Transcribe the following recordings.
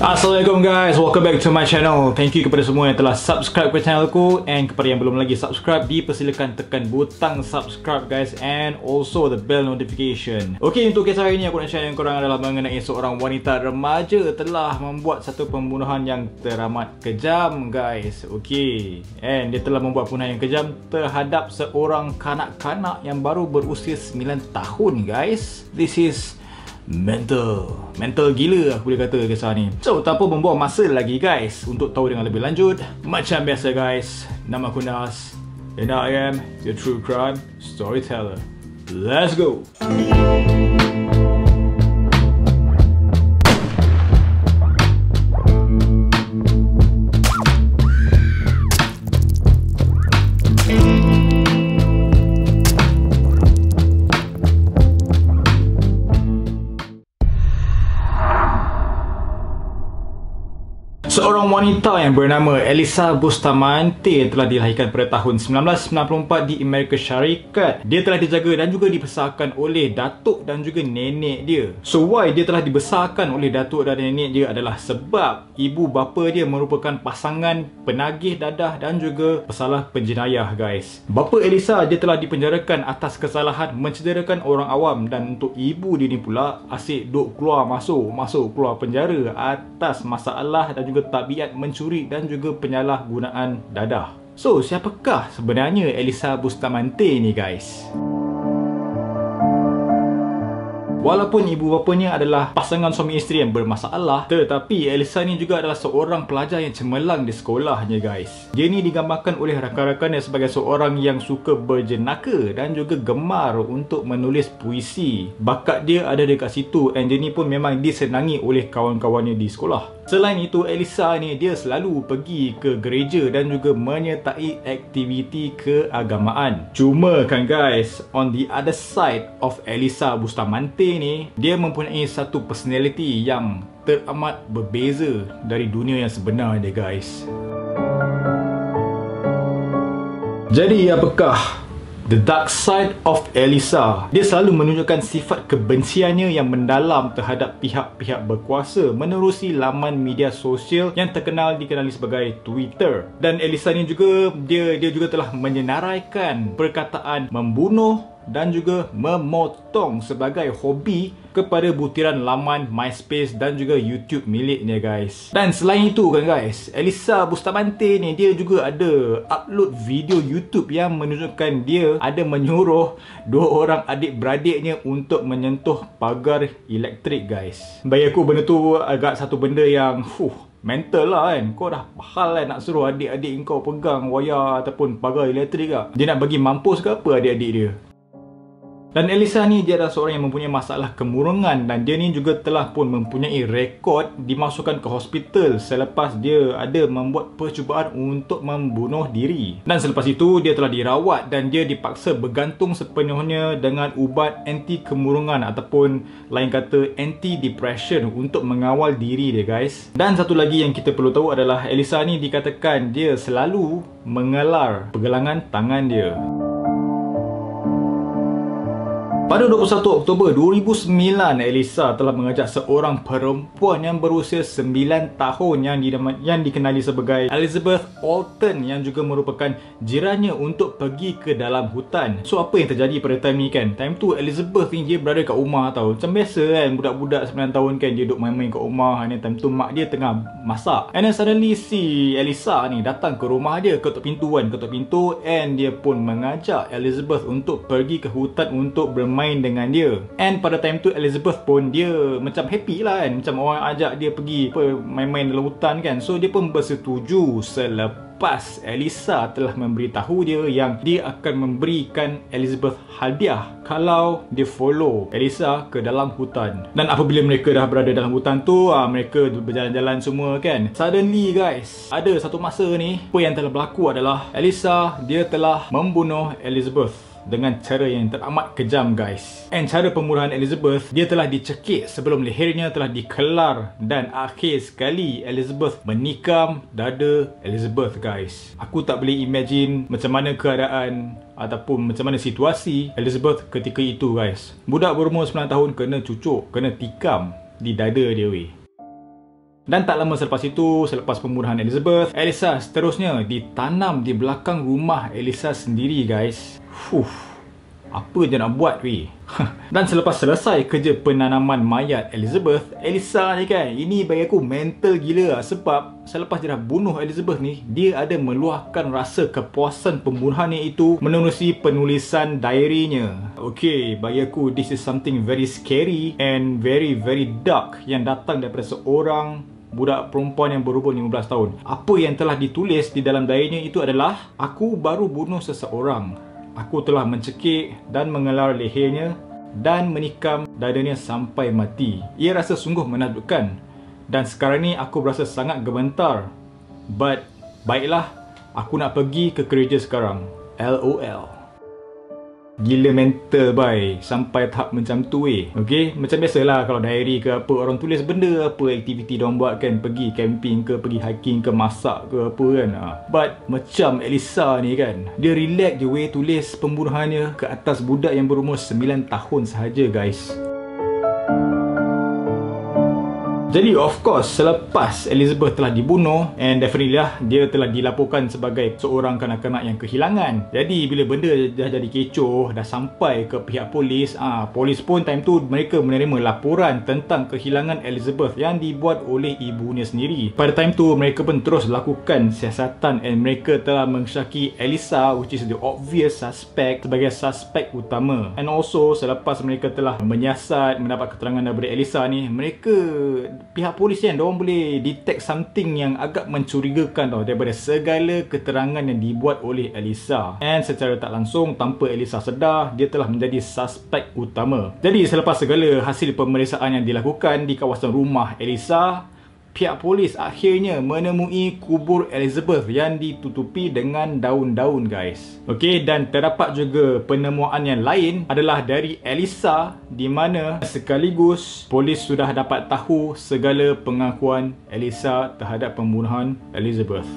Assalamualaikum guys, welcome back to my channel. Thank you kepada semua yang telah subscribe ke channel aku, and kepada yang belum lagi subscribe, dipersilakan tekan butang subscribe guys, and also the bell notification. Okay, untuk kisah hari ini aku nak share dengan korang adalah mengenai seorang wanita remaja telah membuat satu pembunuhan yang teramat kejam guys. Okay, and dia telah membuat pembunuhan yang kejam terhadap seorang kanak-kanak yang baru berusia 9 tahun guys. This is mental gila aku boleh kata kisah ni. So tanpa membuang masa lagi guys, untuk tahu dengan lebih lanjut, macam biasa guys, nama aku Nas and I am your true crime storyteller. Let's go. Seorang wanita yang bernama Elisa Bustamante telah dilahirkan pada tahun 1994 di Amerika Syarikat. Dia telah dijaga dan juga dibesarkan oleh datuk dan juga nenek dia. So why dia telah dibesarkan oleh datuk dan nenek dia adalah sebab ibu bapa dia merupakan pasangan penagih dadah dan juga pesalah penjenayah guys. Bapa Elisa dia telah dipenjarakan atas kesalahan mencederakan orang awam, dan untuk ibu dia ni pula asyik duk keluar masuk keluar penjara atas masalah dan juga tabiat mencuri dan juga penyalahgunaan dadah. So, siapakah sebenarnya Elisa Bustamante ni guys? Walaupun ibu bapanya adalah pasangan suami isteri yang bermasalah, tetapi Elisa ni juga adalah seorang pelajar yang cemerlang di sekolahnya guys. Dia ni digambarkan oleh rakan-rakannya sebagai seorang yang suka berjenaka dan juga gemar untuk menulis puisi. Bakat dia ada dekat situ, and dia ni pun memang disenangi oleh kawan-kawannya di sekolah. Selain itu, Elisa ni dia selalu pergi ke gereja dan juga menyertai aktiviti keagamaan. Cuma kan guys, on the other side of Elisa Bustamante ni, dia mempunyai satu personality yang teramat berbeza dari dunia yang sebenar dia guys. Jadi apakah the dark side of Elisa? Dia selalu menunjukkan sifat kebenciannya yang mendalam terhadap pihak-pihak berkuasa menerusi laman media sosial yang dikenali sebagai Twitter. Dan Elisa ni juga dia juga telah menyenaraikan perkataan membunuh dan juga memotong sebagai hobi kepada butiran laman MySpace dan juga YouTube miliknya guys. Dan selain itu kan guys, Elisa Bustamante ni dia juga ada upload video YouTube yang menunjukkan dia ada menyuruh dua orang adik-beradiknya untuk menyentuh pagar elektrik guys. Bagi aku benda tu agak satu benda yang mental lah kan. Kau dah hal nak suruh adik-adik kau pegang wayar ataupun pagar elektrik ke? Dia nak bagi mampus ke apa adik-adik dia? Dan Elisa ni dia adalah seorang yang mempunyai masalah kemurungan, dan dia ni juga telah pun mempunyai rekod dimasukkan ke hospital selepas dia ada membuat percubaan untuk membunuh diri. Dan selepas itu dia telah dirawat dan dia dipaksa bergantung sepenuhnya dengan ubat anti kemurungan ataupun lain kata anti depression untuk mengawal diri dia guys. Dan satu lagi yang kita perlu tahu adalah Elisa ni dikatakan dia selalu mengelar pergelangan tangan dia. Pada 21 Oktober 2009, Elisa telah mengajak seorang perempuan yang berusia 9 tahun yang dikenali sebagai Elizabeth Alton yang juga merupakan jirannya untuk pergi ke dalam hutan. So apa yang terjadi pada time ni kan? Time tu Elizabeth ni dia berada kat rumah tau. Macam biasa kan, budak-budak 9 tahun kan dia duduk main-main kat rumah. And time tu mak dia tengah masak. And then suddenly si Elisa ni datang ke rumah dia, ketuk pintu, and dia pun mengajak Elizabeth untuk pergi ke hutan untuk bermain dengan dia. And pada time tu Elizabeth pun dia macam happy lah kan, macam orang ajak dia pergi main-main dalam hutan kan. So dia pun bersetuju selepas Elisa telah memberitahu dia yang dia akan memberikan Elizabeth hadiah kalau dia follow Elisa ke dalam hutan. Dan apabila mereka dah berada dalam hutan tu, mereka berjalan-jalan semua kan. Suddenly guys, ada satu masa ni, apa yang telah berlaku adalah Elisa dia telah membunuh Elizabeth dengan cara yang teramat kejam guys. And cara pembunuhan Elizabeth, dia telah dicekik sebelum lehernya telah dikelar, dan akhir sekali Elizabeth menikam dada Elizabeth guys. Aku tak boleh imagine macam mana keadaan ataupun macam mana situasi Elizabeth ketika itu guys. Budak berumur 9 tahun kena cucuk, kena tikam di dada dia weh. Dan tak lama selepas itu, selepas pembunuhan Elizabeth, Elisa seterusnya ditanam di belakang rumah Elisa sendiri guys. Apa je nak buat weh. Dan selepas selesai kerja penanaman mayat Elizabeth, Elisa ni kan, ini bagi aku mental gila lah. Sebab selepas dia dah bunuh Elizabeth ni, dia ada meluahkan rasa kepuasan pembunuhannya itu menerusi penulisan diarinya. Okay, bagi aku this is something very scary and very dark yang datang daripada seorang budak perempuan yang berumur 15 tahun. Apa yang telah ditulis di dalam diarinya itu adalah, aku baru bunuh seseorang. Aku telah mencekik dan mengelar lehernya dan menikam dadanya sampai mati. Ia rasa sungguh menakutkan. Dan sekarang ni aku berasa sangat gemetar. But baiklah, aku nak pergi ke gereja sekarang. LOL. Gila mental bye. Sampai tahap macam tu Okay, macam biasalah kalau diary ke apa, orang tulis benda apa, aktiviti diorang buat kan, pergi camping ke, pergi hiking ke, masak ke apa kan. But macam Elisa ni kan, dia relax je weh tulis pembunuhannya ke atas budak yang berumur 9 tahun sahaja guys. Jadi of course, selepas Elizabeth telah dibunuh, and definitely lah, dia telah dilaporkan sebagai seorang kanak-kanak yang kehilangan. Jadi bila benda dah jadi kecoh, dah sampai ke pihak polis, polis pun time tu mereka menerima laporan tentang kehilangan Elizabeth yang dibuat oleh ibunya sendiri. Pada time tu mereka pun terus lakukan siasatan, and mereka telah mensyaki Elisa, which is the obvious suspect, sebagai suspek utama. And also selepas mereka telah menyiasat, mendapat keterangan daripada Elisa ni, mereka pihak polis kan, diorang boleh detect something yang agak mencurigakan tau daripada segala keterangan yang dibuat oleh Elisa. And secara tak langsung, tanpa Elisa sedar, dia telah menjadi suspek utama. Jadi selepas segala hasil pemeriksaan yang dilakukan di kawasan rumah Elisa, pihak polis akhirnya menemui kubur Elizabeth yang ditutupi dengan daun-daun guys. Okey, dan terdapat juga penemuan yang lain adalah dari Elisa, di mana sekaligus polis sudah dapat tahu segala pengakuan Elisa terhadap pembunuhan Elizabeth.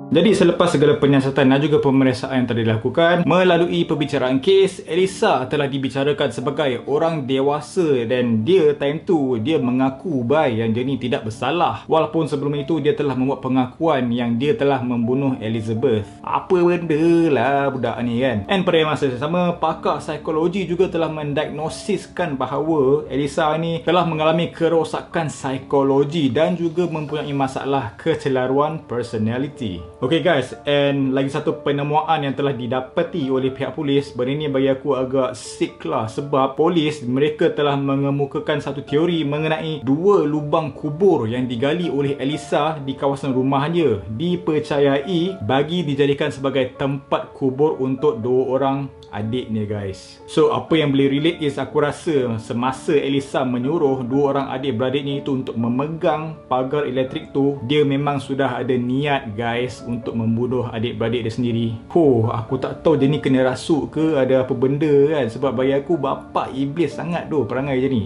Jadi selepas segala penyiasatan dan juga pemeriksaan yang telah dilakukan, melalui perbicaraan kes, Elisa telah dibicarakan sebagai orang dewasa, dan dia time tu dia mengaku yang dia ni tidak bersalah. Walaupun sebelum itu dia telah membuat pengakuan yang dia telah membunuh Elizabeth. Apa benda lah budak ni kan. And pada masa yang sama, pakar psikologi juga telah mendiagnosiskan bahawa Elisa ni telah mengalami kerosakan psikologi dan juga mempunyai masalah kecelaruan personality. Okay guys, and lagi satu penemuan yang telah didapati oleh pihak polis, benda ni bagi aku agak sick lah, sebab polis mereka telah mengemukakan satu teori mengenai dua lubang kubur yang digali oleh Elisa di kawasan rumahnya, dipercayai bagi dijadikan sebagai tempat kubur untuk dua orang adiknya guys. So apa yang boleh relate is, aku rasa semasa Elisa menyuruh dua orang adik-beradiknya itu untuk memegang pagar elektrik tu, dia memang sudah ada niat guys untuk membunuh adik-beradik dia sendiri. Aku tak tahu dia ni kena rasuk ke ada apa benda kan, sebab bagi aku bapak iblis sangat tu perangai je ni.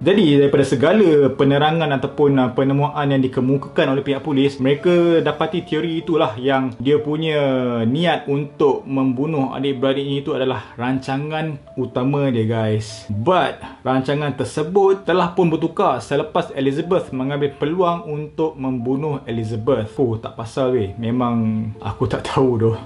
Jadi daripada segala penerangan ataupun penemuan yang dikemukakan oleh pihak polis, mereka dapati teori itulah yang dia punya niat untuk membunuh adik-beradiknya itu adalah rancangan utama dia guys. But rancangan tersebut telah pun bertukar selepas Elizabeth mengambil peluang untuk membunuh Elizabeth. Tak pasal weh, memang aku tak tahu doh.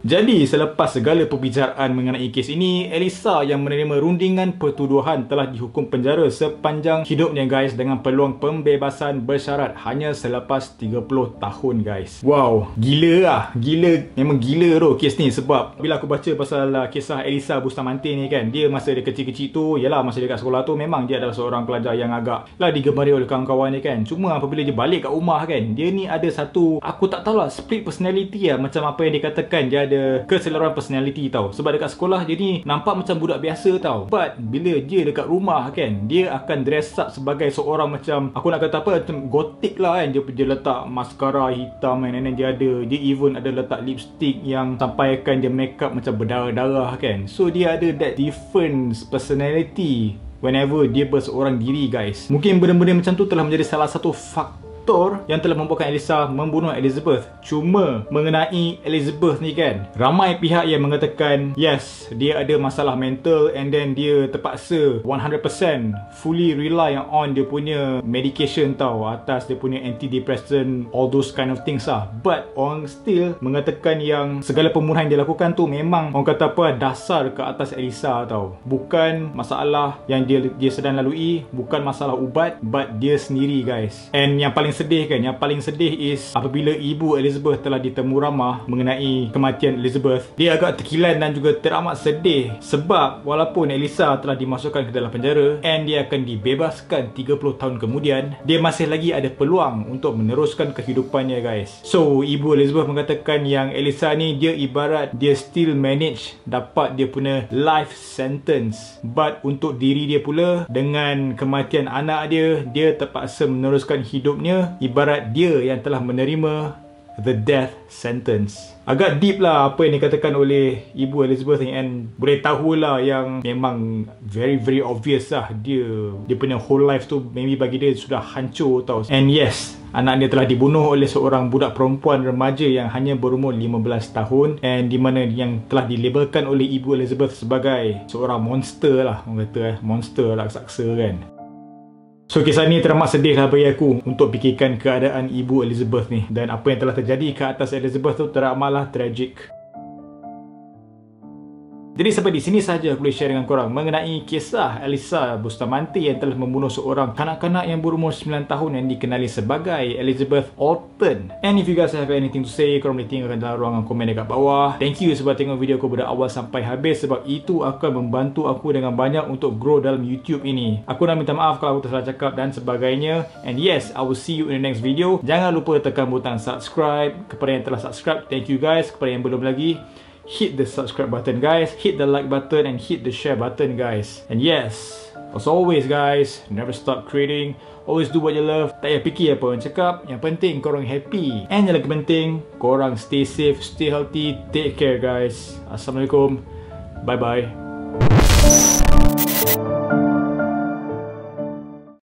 Jadi selepas segala perbicaraan mengenai kes ini, Elisa yang menerima rundingan pertuduhan telah dihukum penjara sepanjang hidupnya guys, dengan peluang pembebasan bersyarat hanya selepas 30 tahun guys. Wow, gila lah. Gila, memang gila tu kes ni. Sebab bila aku baca pasal kisah Elisa Bustamante ni kan, dia masa dia kecil-kecil tu, yalah masa dia kat sekolah tu memang dia adalah seorang pelajar yang agak lah digemari oleh kawan-kawan dia kan. Cuma apabila dia balik kat rumah kan, dia ni ada satu, aku tak tahulah, split personality lah, macam apa yang dikatakan, dia ada keseluruhan personality tau. Sebab dekat sekolah dia ni nampak macam budak biasa tau, but bila dia dekat rumah kan, dia akan dress up sebagai seorang macam, aku nak kata apa, macam gotik lah kan. Dia letak maskara hitam kan, and dia even ada letak lipstick yang sampaikan dia makeup macam berdarah-darah kan. So dia ada that different personality whenever dia berseorang diri guys. Mungkin benda-benda macam tu telah menjadi salah satu faktor faktor yang telah membuatkan Elisa membunuh Elizabeth. Cuma mengenai Elizabeth ni kan, ramai pihak yang mengatakan yes, dia ada masalah mental and then dia terpaksa 100% fully rely on dia punya medication tau, atas dia punya antidepressant, all those kind of things lah. But orang still mengatakan yang segala pembunuhan yang dia lakukan tu memang orang kata apa, dasar ke atas Elisa tau. Bukan masalah yang dia sedang lalui, bukan masalah ubat, but dia sendiri guys. And yang paling sedih kan, yang paling sedih is apabila ibu Elizabeth telah ditemu ramah mengenai kematian Elizabeth, dia agak terkilan dan juga teramat sedih sebab walaupun Elisa telah dimasukkan ke dalam penjara and dia akan dibebaskan 30 tahun kemudian, dia masih lagi ada peluang untuk meneruskan kehidupannya guys. So ibu Elizabeth mengatakan yang Elisa ni dia ibarat dia still manage dapat dia punya life sentence, but untuk diri dia pula dengan kematian anak dia, dia terpaksa meneruskan hidupnya ibarat dia yang telah menerima the death sentence. Agak deep lah apa yang dikatakan oleh ibu Elizabeth ni, and boleh tahulah yang memang very obvious lah dia punya whole life tu maybe bagi dia sudah hancur tau. And yes, anak dia telah dibunuh oleh seorang budak perempuan remaja yang hanya berumur 15 tahun, and di mana yang telah dilabelkan oleh ibu Elizabeth sebagai seorang monster lah, orang kata monster raksasa kan. So kisah ni teramat sedih lah bagi aku untuk fikirkan keadaan ibu Elizabeth ni, dan apa yang telah terjadi ke atas Elizabeth tu teramatlah tragik. Jadi sampai di sini saja aku boleh share dengan korang mengenai kisah Elisa Bustamante yang telah membunuh seorang kanak-kanak yang berumur 9 tahun yang dikenali sebagai Elizabeth Orton. And if you guys have anything to say, korang boleh tinggalkan dalam ruangan komen dekat bawah. Thank you sebab tengok video aku dari awal sampai habis, sebab itu akan membantu aku dengan banyak untuk grow dalam YouTube ini. Aku nak minta maaf kalau aku tersalah cakap dan sebagainya. And yes, I will see you in the next video. Jangan lupa tekan butang subscribe. Kepada yang telah subscribe, thank you guys. Kepada yang belum lagi, hit the subscribe button guys, hit the like button and hit the share button guys. And yes, as always guys, never stop creating, always do what you love. Tak payah fikir apa orang cakap, yang penting korang happy. And yang lagi penting, korang stay safe, stay healthy, take care guys. Assalamualaikum, bye bye.